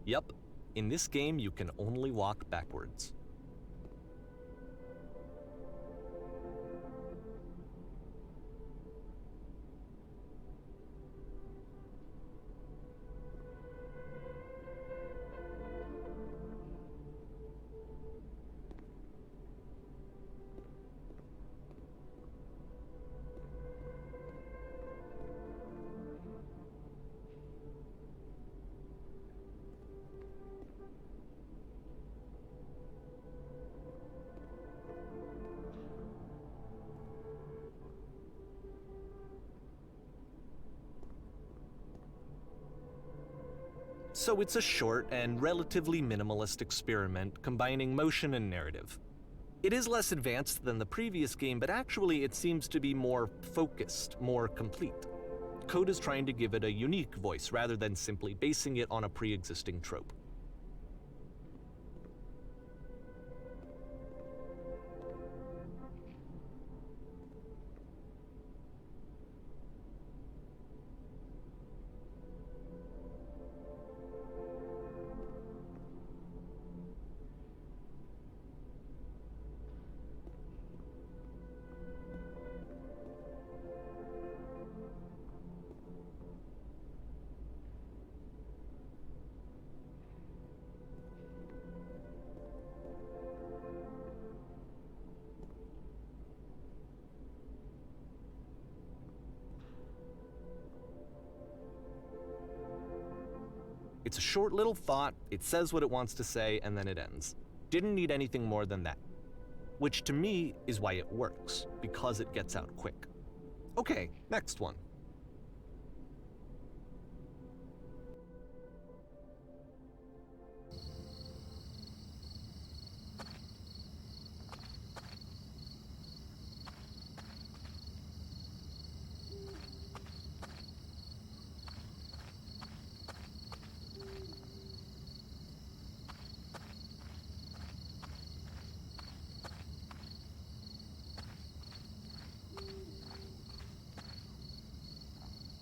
Yup, in this game you can only walk backwards. So it's a short and relatively minimalist experiment combining motion and narrative. It is less advanced than the previous game, but actually it seems to be more focused, more complete. Code is trying to give it a unique voice rather than simply basing it on a pre-existing trope. It's a short little thought, it says what it wants to say, and then it ends. Didn't need anything more than that. Which to me is why it works, because it gets out quick. Okay, next one.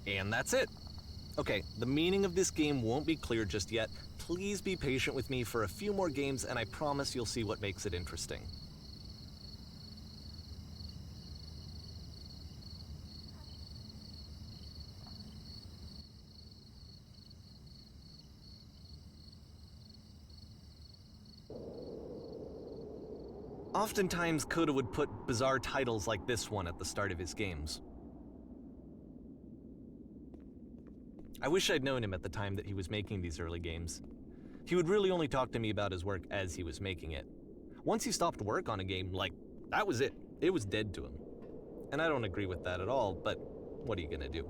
And that's it. Okay, the meaning of this game won't be clear just yet. Please be patient with me for a few more games and I promise you'll see what makes it interesting. Oftentimes, Coda would put bizarre titles like this one at the start of his games. I wish I'd known him at the time that he was making these early games. He would really only talk to me about his work as he was making it. Once he stopped work on a game, that was it. It was dead to him. And I don't agree with that at all, but what are you gonna do?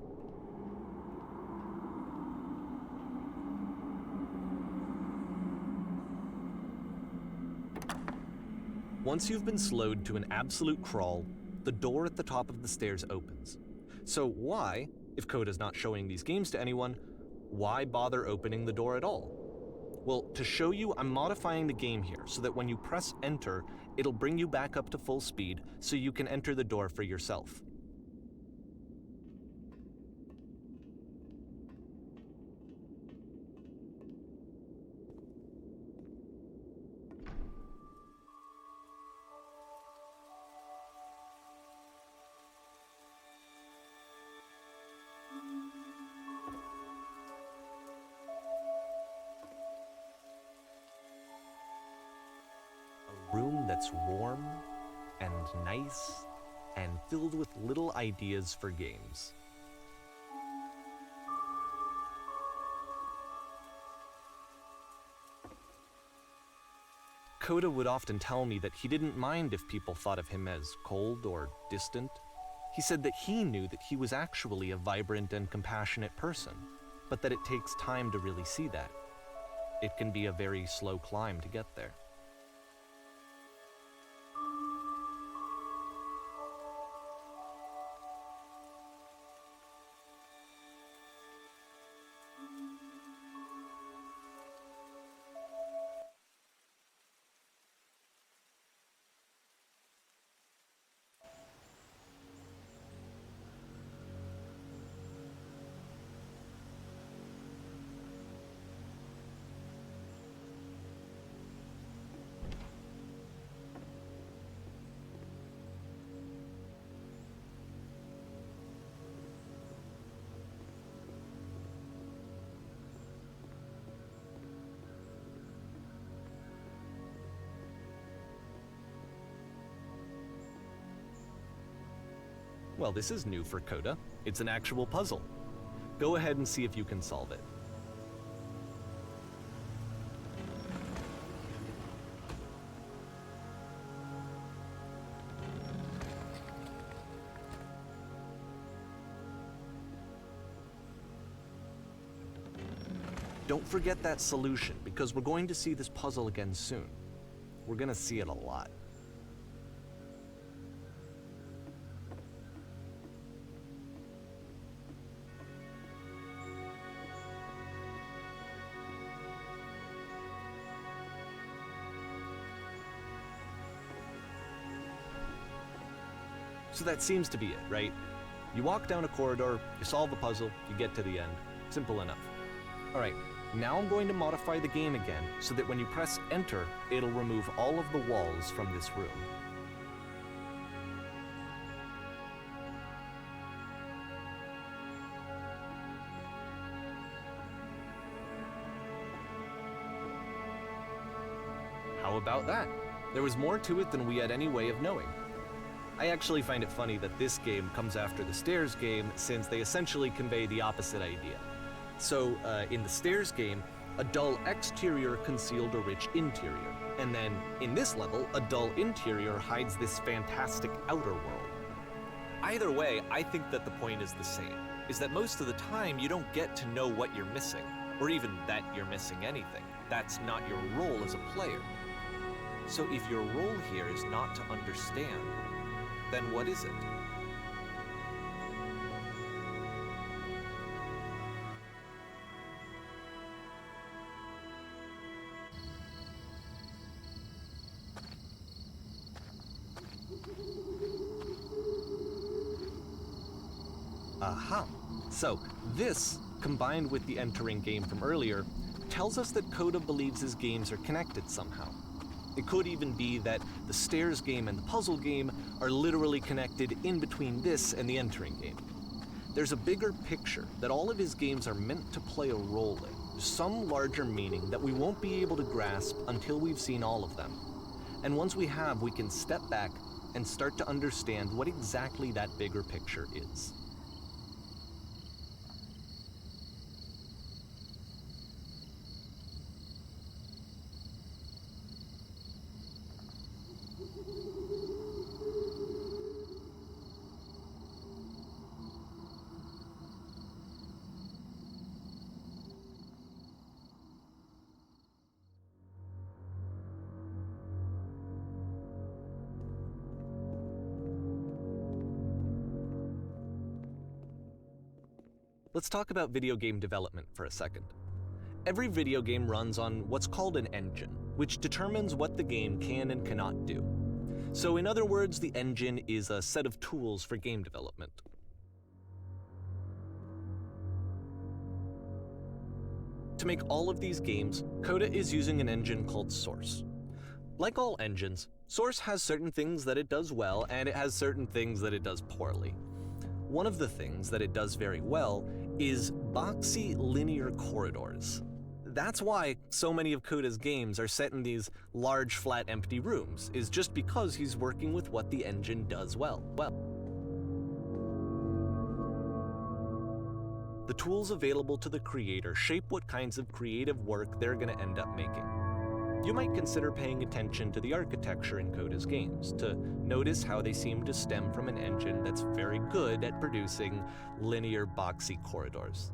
Once you've been slowed to an absolute crawl, the door at the top of the stairs opens. So why, if Coda's not showing these games to anyone, why bother opening the door at all? Well, to show you, I'm modifying the game here so that when you press enter, it'll bring you back up to full speed so you can enter the door for yourself. A room that's warm and nice and filled with little ideas for games. Coda would often tell me that he didn't mind if people thought of him as cold or distant. He said that he knew that he was actually a vibrant and compassionate person, but that it takes time to really see that. It can be a very slow climb to get there. Well, this is new for Coda. It's an actual puzzle. Go ahead and see if you can solve it. Don't forget that solution, because we're going to see this puzzle again soon. We're going to see it a lot. So that seems to be it, right? You walk down a corridor, you solve the puzzle, you get to the end. Simple enough. All right, now I'm going to modify the game again so that when you press enter, it'll remove all of the walls from this room. How about that? There was more to it than we had any way of knowing. I actually find it funny that this game comes after the Stairs game, since they essentially convey the opposite idea. So, in the Stairs game, a dull exterior concealed a rich interior. And then, in this level, a dull interior hides this fantastic outer world. Either way, I think that the point is the same, is that most of the time you don't get to know what you're missing, or even that you're missing anything. That's not your role as a player. So if your role here is not to understand, then what is it? Aha! So, this, combined with the entering game from earlier, tells us that Coda believes his games are connected somehow. It could even be that the Stairs game and the puzzle game are literally connected in between this and the entering game. There's a bigger picture that all of his games are meant to play a role in, some larger meaning that we won't be able to grasp until we've seen all of them. And once we have, we can step back and start to understand what exactly that bigger picture is. Let's talk about video game development for a second. Every video game runs on what's called an engine, which determines what the game can and cannot do. So in other words, the engine is a set of tools for game development. To make all of these games, Coda is using an engine called Source. Like all engines, Source has certain things that it does well, and it has certain things that it does poorly. One of the things that it does very well is boxy linear corridors. That's why so many of Coda's games are set in these large, flat, empty rooms, is just because he's working with what the engine does well. The tools available to the creator shape what kinds of creative work they're going to end up making. You might consider paying attention to the architecture in Coda's games to notice how they seem to stem from an engine that's very good at producing linear, boxy corridors.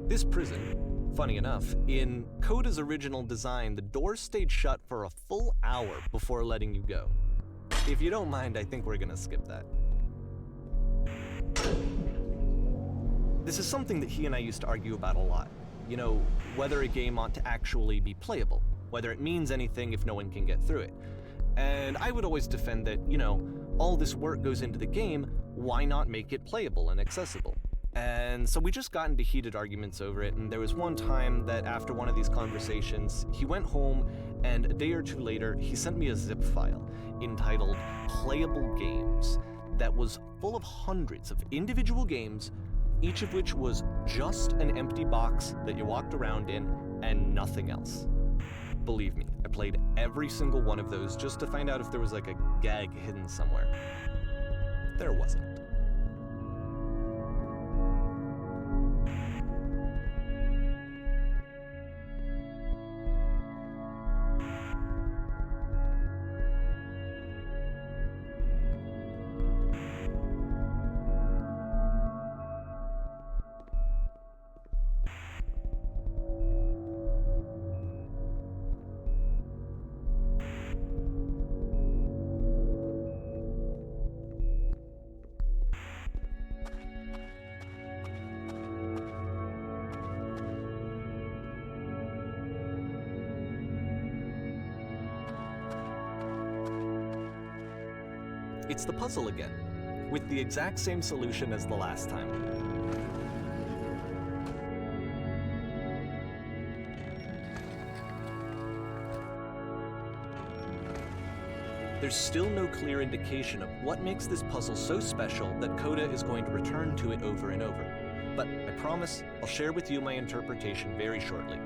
This prison, funny enough, in Coda's original design, the doors stayed shut for a full hour before letting you go. If you don't mind, I think we're gonna skip that. This is something that he and I used to argue about a lot. You know, whether a game ought to actually be playable, whether it means anything if no one can get through it. And I would always defend that, you know, all this work goes into the game, why not make it playable and accessible? And so we just got into heated arguments over it, and there was one time that after one of these conversations, he went home, and a day or two later, he sent me a zip file entitled Playable Games that was full of hundreds of individual games, each of which was just an empty box that you walked around in and nothing else. Believe me, I played every single one of those just to find out if there was like a gag hidden somewhere. There wasn't. It's the puzzle again, with the exact same solution as the last time. There's still no clear indication of what makes this puzzle so special that Coda is going to return to it over and over. But I promise I'll share with you my interpretation very shortly.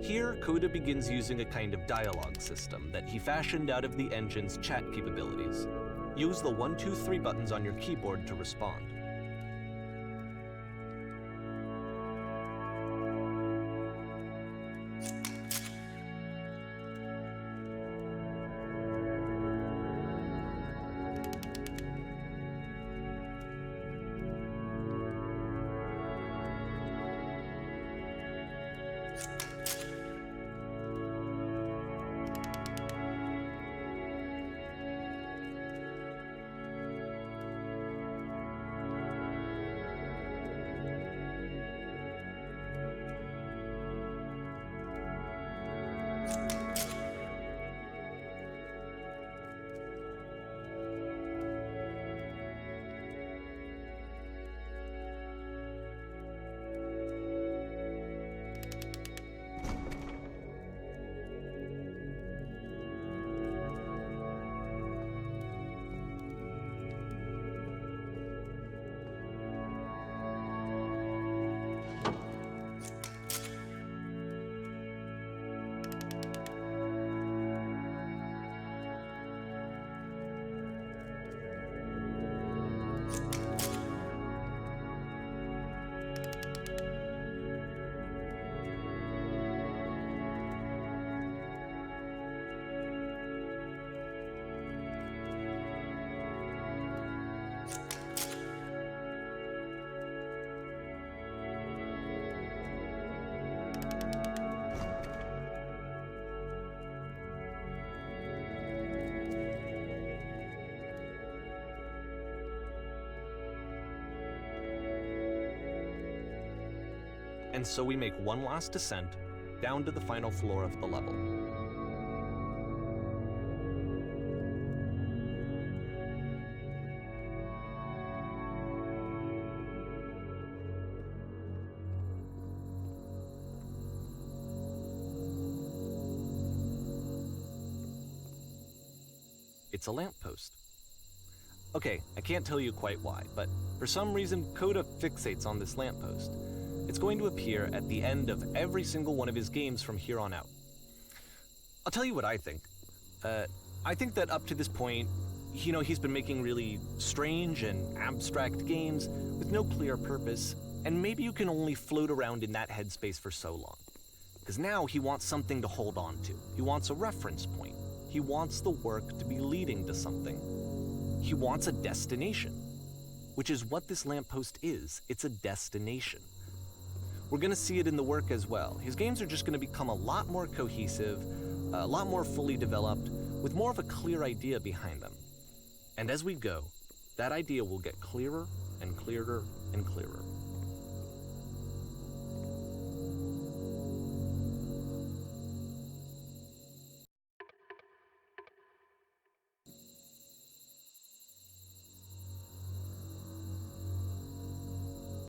Here, Coda begins using a kind of dialogue system that he fashioned out of the engine's chat capabilities. Use the 1, 2, 3 buttons on your keyboard to respond. And so we make one last descent down to the final floor of the level. It's a lamppost. Okay, I can't tell you quite why, but for some reason Coda fixates on this lamppost. It's going to appear at the end of every single one of his games from here on out. I'll tell you what I think. I think that up to this point, He's been making really strange and abstract games with no clear purpose, and maybe you can only float around in that headspace for so long. Because now he wants something to hold on to. He wants a reference point. He wants the work to be leading to something. He wants a destination, which is what this lamppost is. It's a destination. We're going to see it in the work as well. His games are just going to become a lot more cohesive, a lot more fully developed, with more of a clear idea behind them. And as we go, that idea will get clearer and clearer and clearer.